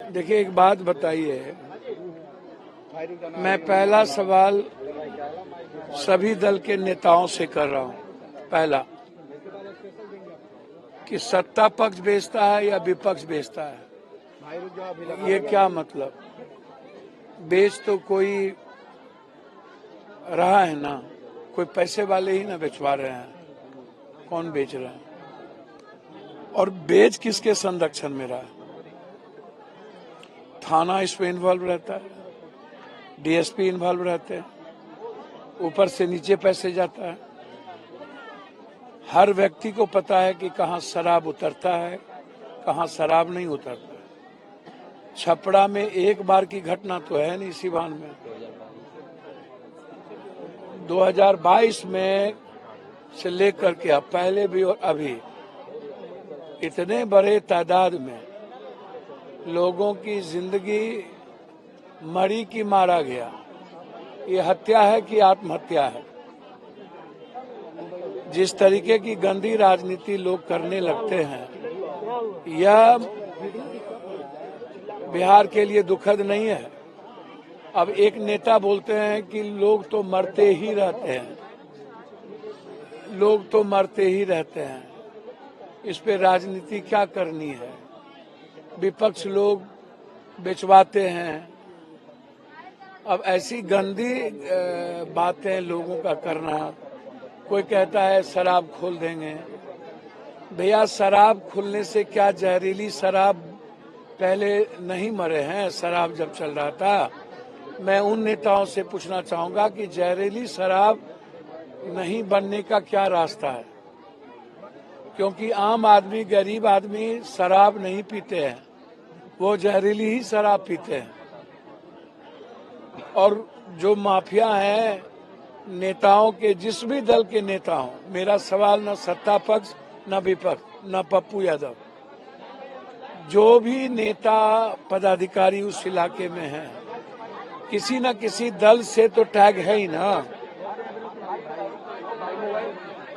देखिए, एक बात बताइए, मैं पहला सवाल सभी दल के नेताओं से कर रहा हूं। पहला, कि सत्ता पक्ष बेचता है या विपक्ष बेचता है? ये क्या मतलब? बेच तो कोई रहा है ना, कोई पैसे वाले ही ना बेचवा रहे हैं। कौन बेच रहा है? और बेच किसके संरक्षण में रहा? थाना इसमें इन्वॉल्व रहता है, डीएसपी इन्वॉल्व रहते हैं, ऊपर से नीचे पैसे जाता है। हर व्यक्ति को पता है कि कहाँ शराब उतरता है, कहाँ शराब नहीं उतरता है। छपड़ा में एक बार की घटना तो है नहीं सिवान में। 2022 में से लेकर के अब पहले भी और अभी इतने बड़े तादाद में लोगों की जिंदगी मरी की मारा गया। ये हत्या है कि आत्महत्या है? जिस तरीके की गंदी राजनीति लोग करने लगते हैं, यह बिहार के लिए दुखद नहीं है। अब एक नेता बोलते हैं कि लोग तो मरते ही रहते हैं, लोग तो मरते ही रहते हैं। इस पे राजनीति क्या करनी है? विपक्ष लोग बेचवाते हैं। अब ऐसी गंदी बातें लोगों का करना, कोई कहता है शराब खोल देंगे। भैया, शराब खुलने से क्या, जहरीली शराब पहले नहीं मरे हैं? शराब जब चल रहा था, मैं उन नेताओं से पूछना चाहूंगा कि जहरीली शराब नहीं बनने का क्या रास्ता है? क्योंकि आम आदमी, गरीब आदमी शराब नहीं पीते हैं, वो जहरीली ही शराब पीते हैं। और जो माफिया है नेताओं के, जिस भी दल के नेता हों, मेरा सवाल न सत्ता पक्ष न विपक्ष न पप्पू यादव, जो भी नेता पदाधिकारी उस इलाके में हैं, किसी न किसी दल से तो टैग है ही ना।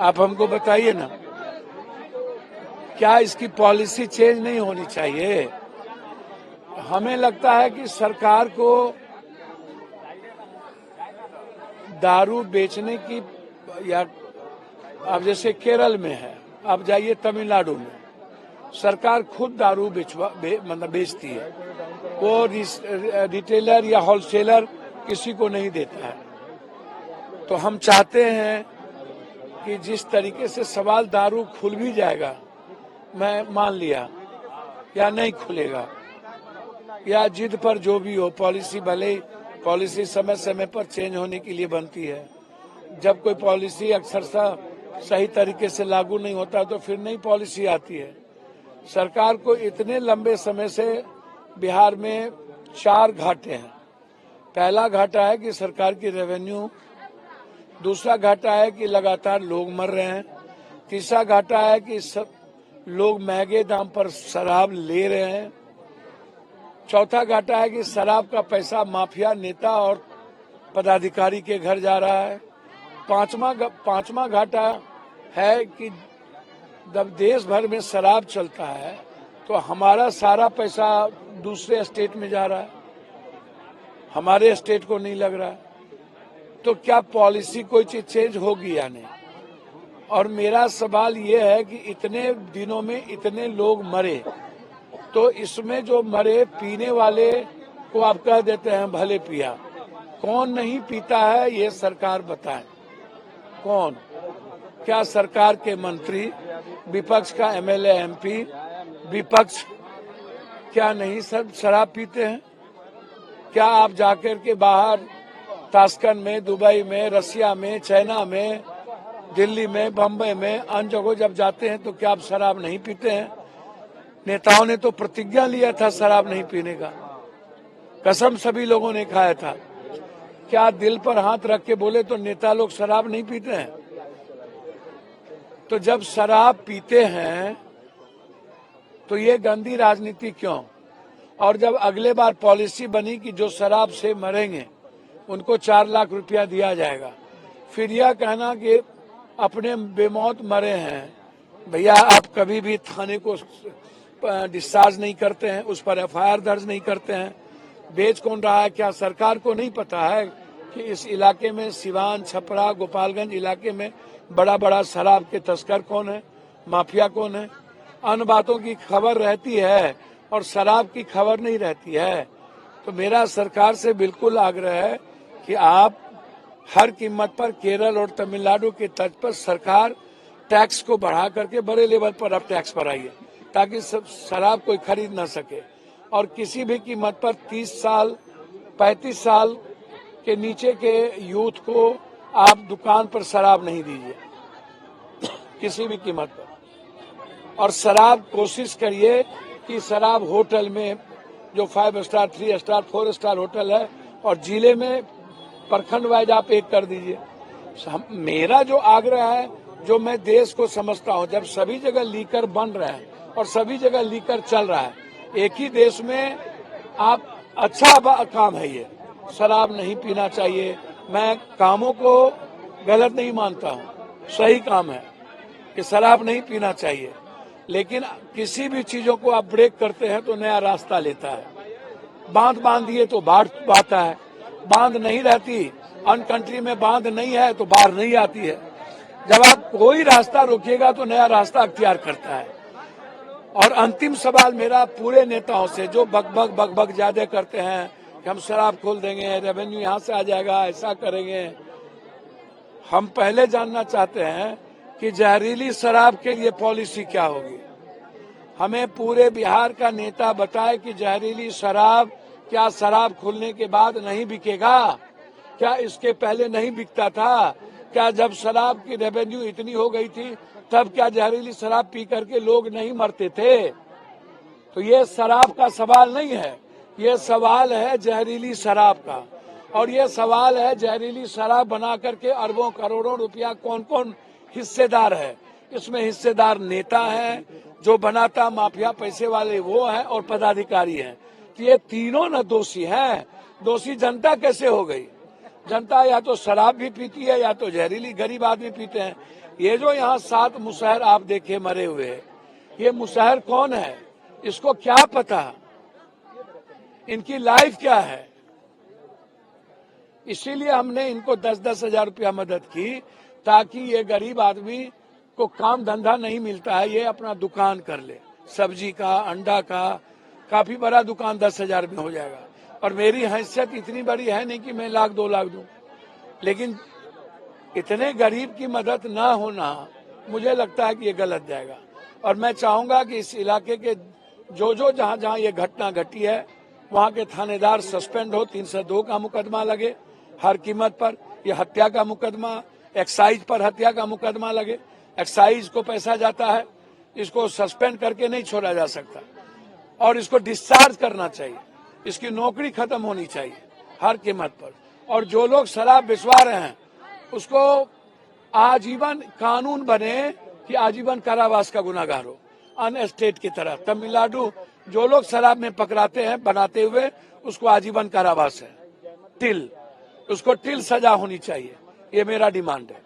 आप हमको बताइए ना, क्या इसकी पॉलिसी चेंज नहीं होनी चाहिए? हमें लगता है कि सरकार को दारू बेचने की, या अब जैसे केरल में है, अब जाइए तमिलनाडु में, सरकार खुद दारू मतलब बेचती है। वो रिटेलर या होलसेलर किसी को नहीं देता है। तो हम चाहते हैं कि जिस तरीके से सवाल दारू खुल भी जाएगा, मैं मान लिया, या नहीं खुलेगा, या जिद पर जो भी हो, पॉलिसी भले, पॉलिसी समय समय पर चेंज होने के लिए बनती है। जब कोई पॉलिसी अक्सर सही तरीके से लागू नहीं होता तो फिर नई पॉलिसी आती है। सरकार को इतने लंबे समय से बिहार में 4 घाटे हैं। पहला घाटा है कि सरकार की रेवेन्यू, दूसरा घाटा है कि लगातार लोग मर रहे हैं, तीसरा घाटा है कि लोग महंगे दाम पर शराब ले रहे हैं, चौथा घाटा है कि शराब का पैसा माफिया नेता और पदाधिकारी के घर जा रहा है, पांचवा घाटा है कि जब देश भर में शराब चलता है तो हमारा सारा पैसा दूसरे स्टेट में जा रहा है, हमारे स्टेट को नहीं लग रहा है। तो क्या पॉलिसी कोई चीज चेंज होगी या नहीं? और मेरा सवाल ये है कि इतने दिनों में इतने लोग मरे, तो इसमें जो मरे, पीने वाले को आप कह देते हैं भले पिया, कौन नहीं पीता है ये सरकार बताए। कौन? क्या सरकार के मंत्री, विपक्ष का एमएलए एमपी, विपक्ष क्या नहीं सब शराब पीते हैं? क्या आप जाकर के बाहर ताशकंद में, दुबई में, रसिया में, चाइना में, दिल्ली में, बम्बई में, अन्य जगहों जब जाते हैं तो क्या आप शराब नहीं पीते हैं? नेताओं ने तो प्रतिज्ञा लिया था शराब नहीं पीने का, कसम सभी लोगों ने खाया था। क्या दिल पर हाथ रख के बोले तो नेता लोग शराब नहीं पीते हैं? तो जब शराब पीते हैं तो ये गंदी राजनीति क्यों? और जब अगले बार पॉलिसी बनी कि जो शराब से मरेंगे उनको 4 लाख रुपया दिया जाएगा, फिर यह कहना कि अपने बेमौत मरे हैं। भैया, आप कभी भी थाने को डिस्चार्ज नहीं करते हैं, उस पर एफआईआर दर्ज नहीं करते हैं। बेच कौन रहा है, क्या सरकार को नहीं पता है कि इस इलाके में सिवान, छपरा, गोपालगंज इलाके में बड़ा बड़ा शराब के तस्कर कौन है, माफिया कौन है? अन्य बातों की खबर रहती है और शराब की खबर नहीं रहती है। तो मेरा सरकार से बिल्कुल आग्रह है कि आप हर कीमत पर केरल और तमिलनाडु के तर्ज पर सरकार टैक्स को बढ़ा करके बड़े लेवल पर अब टैक्स बढ़ाइए, ताकि शराब कोई खरीद ना सके। और किसी भी कीमत पर 30 साल 35 साल के नीचे के यूथ को आप दुकान पर शराब नहीं दीजिए किसी भी कीमत पर। और शराब कोशिश करिए कि शराब होटल में, जो 5 स्टार, 3 स्टार, 4 स्टार होटल है, और जिले में प्रखंड वाइज आप एक कर दीजिए। मेरा जो आग्रह है, जो मैं देश को समझता हूं, जब सभी जगह लीकर बन रहा है और सभी जगह लीकर चल रहा है, एक ही देश में आप अच्छा काम है ये, शराब नहीं पीना चाहिए। मैं कामों को गलत नहीं मानता हूं, सही काम है कि शराब नहीं पीना चाहिए, लेकिन किसी भी चीजों को आप ब्रेक करते हैं तो नया रास्ता लेता है। बांध दिए तो बाढ़ आता है, बांध नहीं रहती, अन कंट्री में बांध नहीं है तो बाढ़ नहीं आती है। जब आप कोई रास्ता रोकिएगा तो नया रास्ता अख्तियार करता है। और अंतिम सवाल मेरा पूरे नेताओं से, जो बकबक ज्यादा करते हैं कि हम शराब खोल देंगे, रेवेन्यू यहाँ से आ जाएगा, ऐसा करेंगे। हम पहले जानना चाहते हैं कि जहरीली शराब के लिए पॉलिसी क्या होगी। हमें पूरे बिहार का नेता बताए कि जहरीली शराब क्या शराब खुलने के बाद नहीं बिकेगा? क्या इसके पहले नहीं बिकता था? क्या जब शराब की रेवेन्यू इतनी हो गई थी तब क्या जहरीली शराब पी करके लोग नहीं मरते थे? तो ये शराब का सवाल नहीं है, ये सवाल है जहरीली शराब का। और ये सवाल है जहरीली शराब बना करके अरबों करोड़ों रुपया कौन कौन हिस्सेदार है। इसमें हिस्सेदार नेता है, जो बनाता माफिया पैसे वाले वो है, और पदाधिकारी है। तो ये तीनों न दोषी हैं। दोषी जनता कैसे हो गई? जनता या तो शराब भी पीती है या तो जहरीली, गरीब आदमी पीते हैं। ये जो यहाँ 7 मुशहर आप देखे मरे हुए, ये मुशहर कौन है? इसको क्या पता इनकी लाइफ क्या है? इसीलिए हमने इनको 10-10 हजार रुपया मदद की, ताकि ये गरीब आदमी को काम धंधा नहीं मिलता है, ये अपना दुकान कर ले, सब्जी का, अंडा का। काफी बड़ा दुकान 10 हजार में हो जाएगा। और मेरी हैसियत इतनी बड़ी है नहीं कि मैं 1 लाख 2 लाख दूं, लेकिन इतने गरीब की मदद ना होना मुझे लगता है कि ये गलत जाएगा। और मैं चाहूंगा कि इस इलाके के जो जहां ये घटना घटी है, वहां के थानेदार सस्पेंड हो, 302 का मुकदमा लगे हर कीमत पर, ये हत्या का मुकदमा, एक्साइज पर हत्या का मुकदमा लगे। एक्साइज को पैसा जाता है, इसको सस्पेंड करके नहीं छोड़ा जा सकता, और इसको डिस्चार्ज करना चाहिए, इसकी नौकरी खत्म होनी चाहिए हर कीमत पर। और जो लोग शराब बिचवा रहे हैं उसको आजीवन कानून बने कि आजीवन कारावास का गुनाहगार हो, अन्य स्टेट की तरह। तमिलनाडु जो लोग शराब में पकड़ाते हैं बनाते हुए, उसको आजीवन कारावास है, टिल, उसको टिल सजा होनी चाहिए। ये मेरा डिमांड है।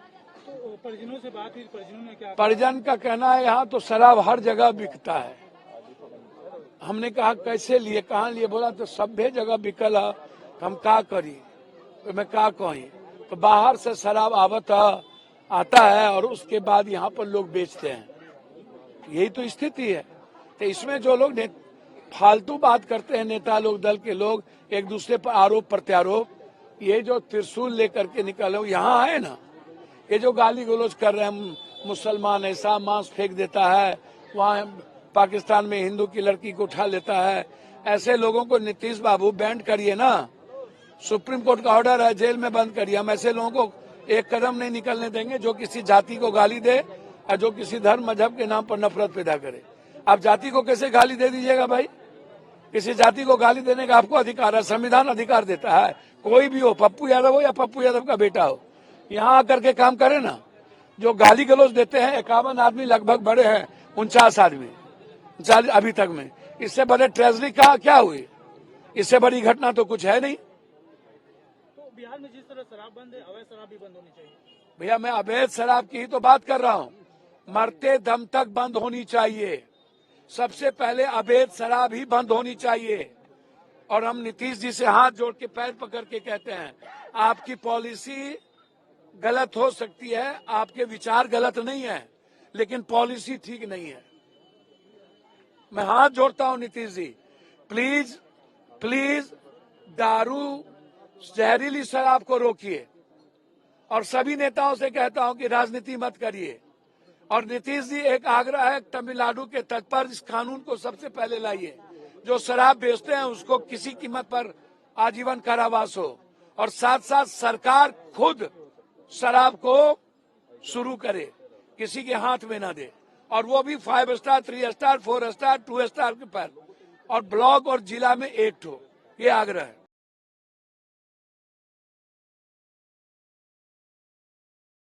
तो परिजनों से बात हुई, परिजनों ने क्या? परिजन का कहना है यहाँ तो शराब हर जगह बिकता है। हमने कहा कैसे लिए, कहाँ लिए? बोला तो सभ्य जगह बिकल है, हम का करी, तो मैं का कही। तो बाहर से शराब आता है और उसके बाद यहाँ पर लोग बेचते हैं। यही तो स्थिति है। तो इसमें जो लोग फालतू बात करते हैं, नेता लोग, दल के लोग, एक दूसरे पर आरोप प्रत्यारोप, ये जो त्रिशूल लेकर के निकले यहाँ है ना, ये जो गाली गलौज कर रहे हैं, मुसलमान ऐसा मांस फेंक देता है, वहाँ पाकिस्तान में हिंदू की लड़की को उठा लेता है, ऐसे लोगों को नीतीश बाबू बैंड करिए ना। सुप्रीम कोर्ट का ऑर्डर है, जेल में बंद करिए। हम ऐसे लोगों को एक कदम नहीं निकलने देंगे जो किसी जाति को गाली दे और जो किसी धर्म मजहब के नाम पर नफरत पैदा करे। आप जाति को कैसे गाली दे दीजिएगा भाई? किसी जाति को गाली देने का आपको अधिकार है, संविधान अधिकार देता है। कोई भी हो, पप्पू यादव हो या पप्पू यादव का बेटा हो, यहाँ आकर के काम करे ना। जो गाली गलौज देते हैं 51 आदमी लगभग बड़े हैं, 49 आदमी अभी तक में। इससे बड़े ट्रेजरी क्या हुई? इससे बड़ी घटना तो कुछ है नहीं। तो बिहार में जिस तरह शराब बंद है, अवैध शराब भी बंद होनी चाहिए। भैया मैं अवैध शराब की ही तो बात कर रहा हूँ। मरते दम तक बंद होनी चाहिए। सबसे पहले अवैध शराब ही बंद होनी चाहिए। और हम नीतीश जी से हाथ जोड़ के पैर पकड़ के कहते हैं, आपकी पॉलिसी गलत हो सकती है, आपके विचार गलत नहीं है, लेकिन पॉलिसी ठीक नहीं है। मैं हाथ जोड़ता हूं नीतीश जी, प्लीज प्लीज दारू जहरीली शराब को रोकिए। और सभी नेताओं से कहता हूं कि राजनीति मत करिए। और नीतीश जी, एक आग्रह है, तमिलनाडु के तट पर इस कानून को सबसे पहले लाइए। जो शराब बेचते हैं उसको किसी कीमत पर आजीवन कारावास हो, और साथ साथ सरकार खुद शराब को शुरू करे, किसी के हाथ में ना दे, और वो भी 5 स्टार, 3 स्टार, 4 स्टार, 2 स्टार के पर, और ब्लॉक और जिला में 1 ठो। ये आग्रह है।